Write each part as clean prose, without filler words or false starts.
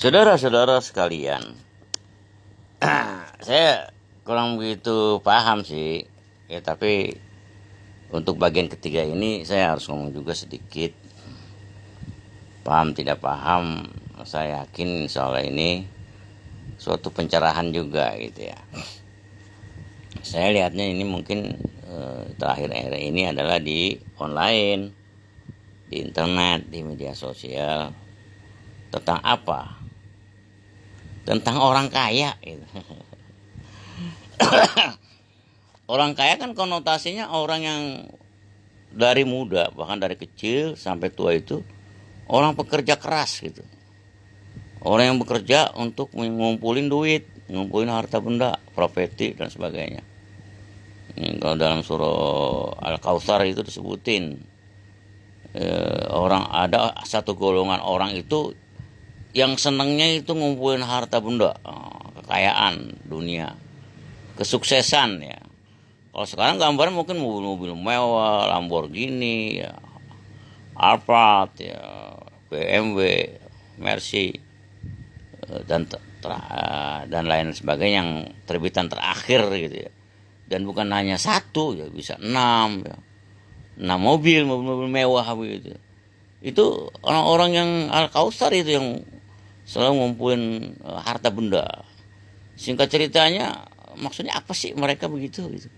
Saudara-saudara sekalian, saya kurang begitu paham sih, ya tapi untuk bagian ketiga ini saya harus ngomong juga sedikit. Paham tidak paham, saya yakin soal ini suatu pencerahan juga gitu ya. Saya lihatnya ini mungkin terakhir ini adalah di online, di internet, di media sosial. Tentang apa? Tentang orang kaya gitu. Orang kaya kan konotasinya orang yang dari muda, bahkan dari kecil sampai tua itu orang pekerja keras gitu. Orang yang bekerja untuk ngumpulin duit, ngumpulin harta benda, properti dan sebagainya. Kalau dalam surah Al-Kautsar itu disebutin orang ada satu golongan orang itu yang senangnya itu ngumpulin harta benda, kekayaan dunia, kesuksesan ya. Kalau sekarang gambarnya mungkin mobil-mobil mewah, Lamborghini, ya, Alphard, ya, BMW, Mercy, dan lain sebagainya yang terbitan terakhir gitu ya. Dan bukan hanya satu, ya bisa 6, ya. 6 mobil mewah begitu. Itu orang-orang yang Al-Kautsar itu yang selalu ngumpulin harta benda. Singkat ceritanya, maksudnya apa sih mereka begitu gitu?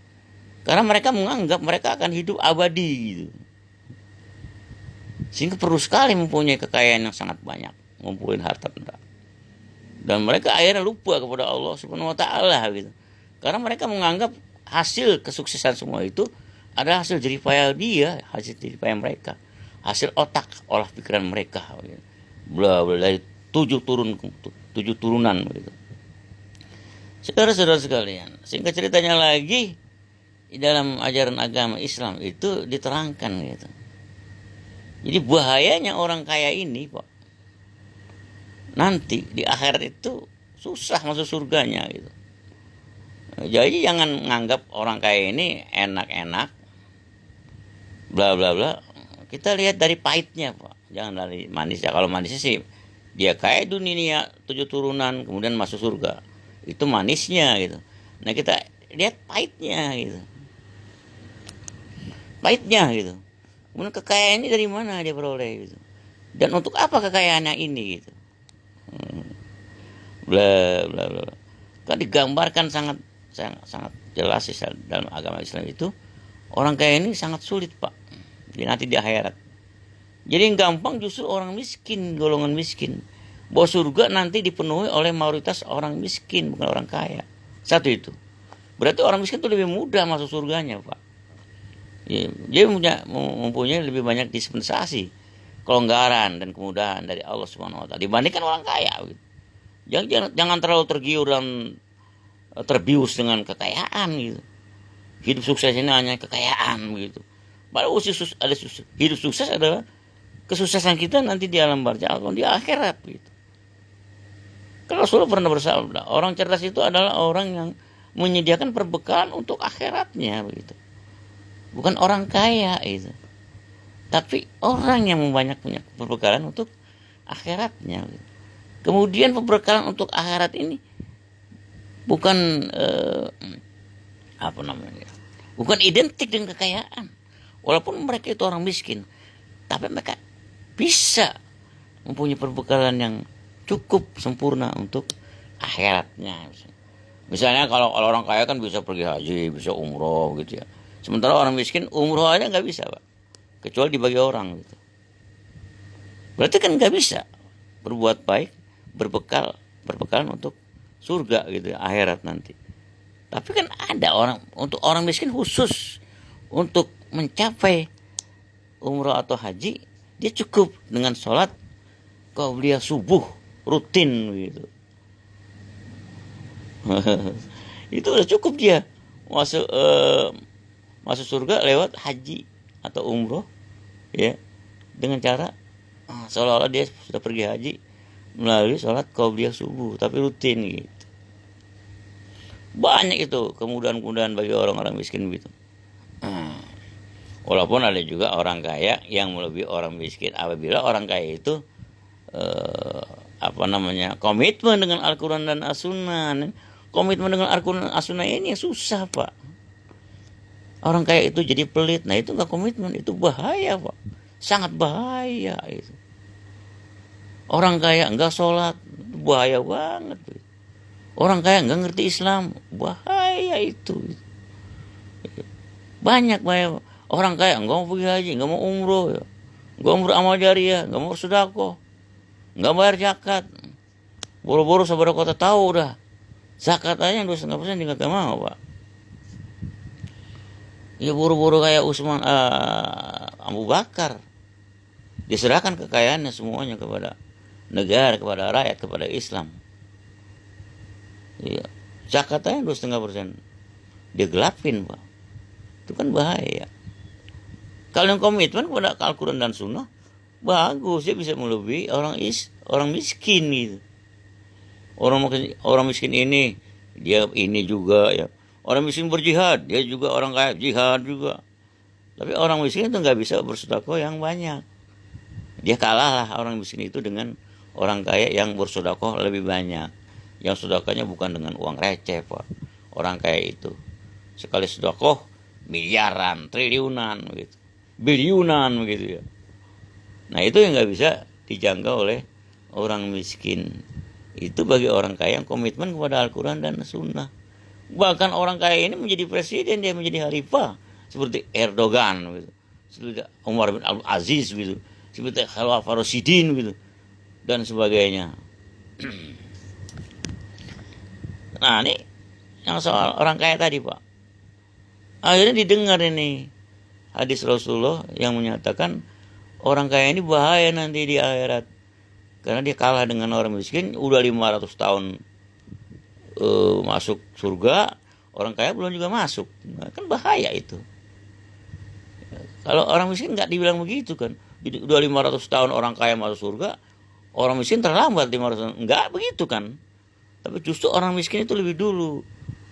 Karena mereka menganggap mereka akan hidup abadi gitu. Sehingga perlu sekali mempunyai kekayaan yang sangat banyak, ngumpulin harta benda. Dan mereka akhirnya lupa kepada Allah Subhanahu wa taala gitu. Karena mereka menganggap hasil kesuksesan semua itu adalah hasil jeripaya dia, hasil jeripaya mereka, hasil otak, olah pikiran mereka gitu. Dari 7 turunan gitu. Saudara-saudara sekalian, singkat ceritanya lagi, di dalam ajaran agama Islam itu diterangkan gitu. Jadi bahayanya orang kaya ini, Pak, nanti di akhirat itu susah masuk surganya gitu. Jadi jangan menganggap orang kaya ini enak-enak, bla bla bla. Kita lihat dari pahitnya, Pak. Jangan dari manisnya. Kalau manisnya sih dia kaya dunia 7 turunan kemudian masuk surga. Itu manisnya gitu. Nah, kita lihat pahitnya gitu. Pahitnya gitu. Kemudian kekayaannya dari mana dia peroleh gitu. Dan untuk apa kekayaannya ini gitu. Bla bla bla. Kan digambarkan sangat jelas sih dalam agama Islam itu orang kaya ini sangat sulit, Pak. Nanti di akhirat. Jadi yang gampang justru orang miskin, golongan miskin. Bahwa surga nanti dipenuhi oleh mayoritas orang miskin, bukan orang kaya. Satu itu. Berarti orang miskin itu lebih mudah masuk surganya, Pak. Ya, dia mempunyai lebih banyak dispensasi, kelonggaran dan kemudahan dari Allah Subhanahu wa taala dibandingkan orang kaya gitu. Jangan terlalu tergiur dan terbius dengan kekayaan gitu. Hidup sukses ini hanya kekayaan begitu. Padahal hidup sukses adalah kesuksesan kita nanti di alam barzakh atau di akhirat gitu. Kalau Rasulullah pernah bersabda, orang cerdas itu adalah orang yang menyediakan perbekalan untuk akhiratnya begitu. Bukan orang kaya itu. Tapi orang yang banyak punya perbekalan untuk akhiratnya gitu. Kemudian perbekalan untuk akhirat ini bukan bukan identik dengan kekayaan. Walaupun mereka itu orang miskin, tapi mereka bisa mempunyai perbekalan yang cukup sempurna untuk akhiratnya. Misalnya kalau orang kaya kan bisa pergi haji, bisa umroh gitu ya. Sementara orang miskin umroh aja nggak bisa, Pak. Kecuali dibagi orang gitu. Berarti kan nggak bisa berbuat baik, berbekalan untuk surga gitu ya, akhirat nanti. Tapi kan ada untuk orang miskin khusus untuk mencapai umroh atau haji, dia cukup dengan sholat qabliyah subuh rutin gitu. Itu udah cukup dia masuk surga lewat haji atau umroh ya, dengan cara seolah-olah dia sudah pergi haji melalui sholat qabliyah subuh tapi rutin gitu. Banyak itu kemudahan-kemudahan bagi orang-orang miskin begitu. Walaupun ada juga orang kaya yang melebihi orang miskin apabila orang kaya itu komitmen dengan Al-Quran dan As-Sunnah. Komitmen dengan Al-Quran dan As-Sunnah ini yang susah, Pak. Orang kaya itu jadi pelit. Nah, itu nggak komitmen, itu bahaya, Pak. Sangat bahaya itu. Orang kaya nggak sholat, bahaya banget. Orang kaya nggak ngerti Islam, bahaya itu. Banyak bahaya. Orang kaya nggak mau pergi haji, nggak mau umroh, ya. Nggak mau beramal jariah, nggak mau sedekah, nggak bayar zakat. Boro-boro saudara kota tahu udah. Zakat aja yang 2,5% dia nggak mau, Pak. Ya buru-buru kayak Abu Bakar. Diserahkan kekayaannya semuanya kepada negara, kepada rakyat, kepada Islam. Ya, zakat aja 2,5%. Dia gelapin, Pak. Itu kan bahaya. Kalau yang komitmen kepada Al-Quran dan Sunnah, bagus, dia bisa melebihi orang miskin gitu. Orang miskin ini, dia ini juga ya. Orang miskin berjihad, dia juga orang kaya jihad juga. Tapi orang miskin itu nggak bisa bersedekah yang banyak. Dia kalah lah orang miskin itu dengan orang kaya yang bersedekah lebih banyak. Yang sedekahnya bukan dengan uang receh, Pak. Orang kaya itu sekali sedekah miliaran, triliunan gitu. Biliunan begitu ya. Nah, itu yang nggak bisa dijangkau oleh orang miskin. Itu bagi orang kaya yang komitmen kepada Al-Quran dan Sunnah. Bahkan orang kaya ini menjadi presiden, dia menjadi khalifah seperti Erdogan gitu. Seperti Umar bin Abdul Aziz gitu. Seperti Khalifah Rasyidin gitu. Dan sebagainya. Nah, ini yang soal orang kaya tadi, Pak. Akhirnya didengar ini hadis Rasulullah yang menyatakan orang kaya ini bahaya nanti di akhirat. Karena dia kalah dengan orang miskin, udah 500 tahun masuk surga, orang kaya belum juga masuk. Nah, kan bahaya itu. Kalau orang miskin nggak dibilang begitu kan. Jadi udah 500 tahun orang kaya masuk surga, orang miskin terlambat 500 tahun. Nggak begitu kan. Tapi justru orang miskin itu lebih dulu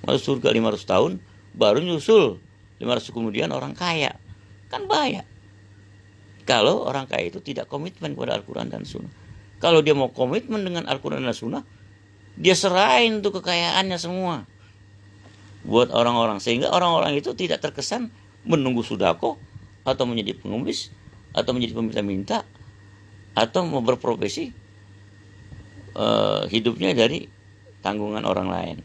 masuk surga 500 tahun, baru nyusul 500 kemudian orang kaya. Kan bahaya. Kalau orang kaya itu tidak komitmen kepada Al-Quran dan Sunnah. Kalau dia mau komitmen dengan Al-Quran dan Sunnah, dia serahin tuh kekayaannya semua buat orang-orang. Sehingga orang-orang itu tidak terkesan menunggu sudako, atau menjadi pengemis, atau menjadi peminta-minta, atau mau berprofesi hidupnya dari tanggungan orang lain.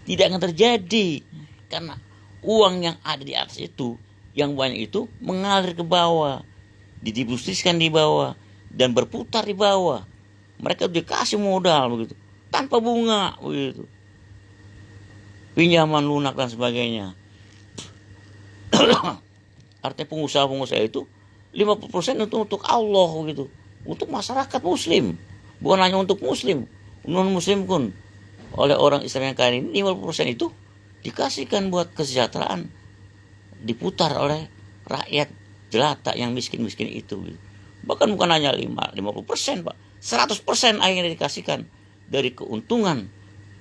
Tidak akan terjadi. Karena uang yang ada di atas itu, yang banyak itu mengalir ke bawah, didistribusikan di bawah, dan berputar di bawah. Mereka dikasih modal begitu, tanpa bunga begitu, pinjaman lunak dan sebagainya. Artinya pengusaha-pengusaha itu 50% itu untuk Allah begitu, untuk masyarakat Muslim, bukan hanya untuk Muslim, non Muslim pun. Oleh orang Islam yang kaya ini 50% itu dikasihkan buat kesejahteraan, diputar oleh rakyat jelata yang miskin-miskin itu. Bahkan bukan hanya 50%, Pak. 100% akhirnya dikasihkan dari keuntungan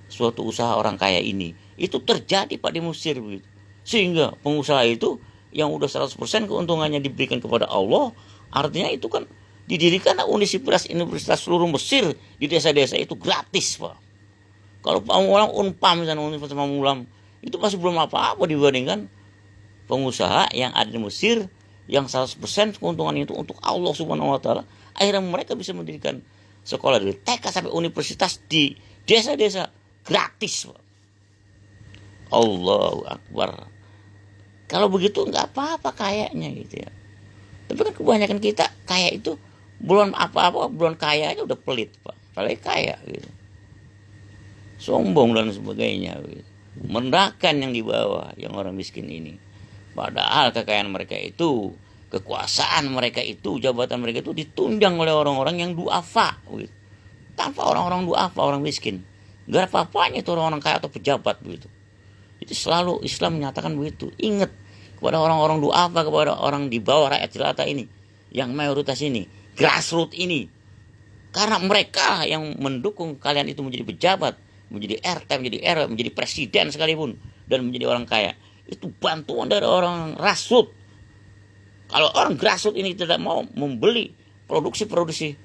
suatu usaha orang kaya ini. Itu terjadi, Pak, di Mesir begitu. Sehingga pengusaha itu yang udah 100% keuntungannya diberikan kepada Allah, artinya itu kan didirikan universitas seluruh Mesir di desa-desa itu gratis, Pak. Kalau Pamulang Unpam misalnya Universitas Pamulang itu masih belum apa-apa dibandingkan pengusaha yang ada di Mesir yang 100% keuntungannya itu untuk Allah Subhanahu wa taala. Akhirnya mereka bisa mendirikan sekolah dari TK sampai universitas di desa-desa gratis, Pak. Allahu Akbar. Kalau begitu nggak apa-apa kayaknya gitu ya. Tapi kan kebanyakan kita kaya itu belum apa-apa, belum kaya aja udah pelit, Pak. Apalagi kaya gitu. Sombong dan sebagainya gitu. Merendahkan yang di bawah, yang orang miskin ini. Padahal kekayaan mereka itu, kekuasaan mereka itu, jabatan mereka itu ditunjang oleh orang-orang yang duafa gitu. Tanpa orang-orang duafa, orang miskin, gak ada apa-apanya itu orang-orang kaya atau pejabat begitu. Itu selalu Islam menyatakan begitu. Ingat kepada orang-orang duafa, kepada orang di bawah rakyat jelata ini, yang mayoritas ini, grassroots ini. Karena mereka yang mendukung kalian itu menjadi pejabat, menjadi RT, menjadi RW, menjadi presiden sekalipun, dan menjadi orang kaya. Itu bantuan dari orang grassroots. Kalau orang grassroots ini tidak mau membeli produksi-produksi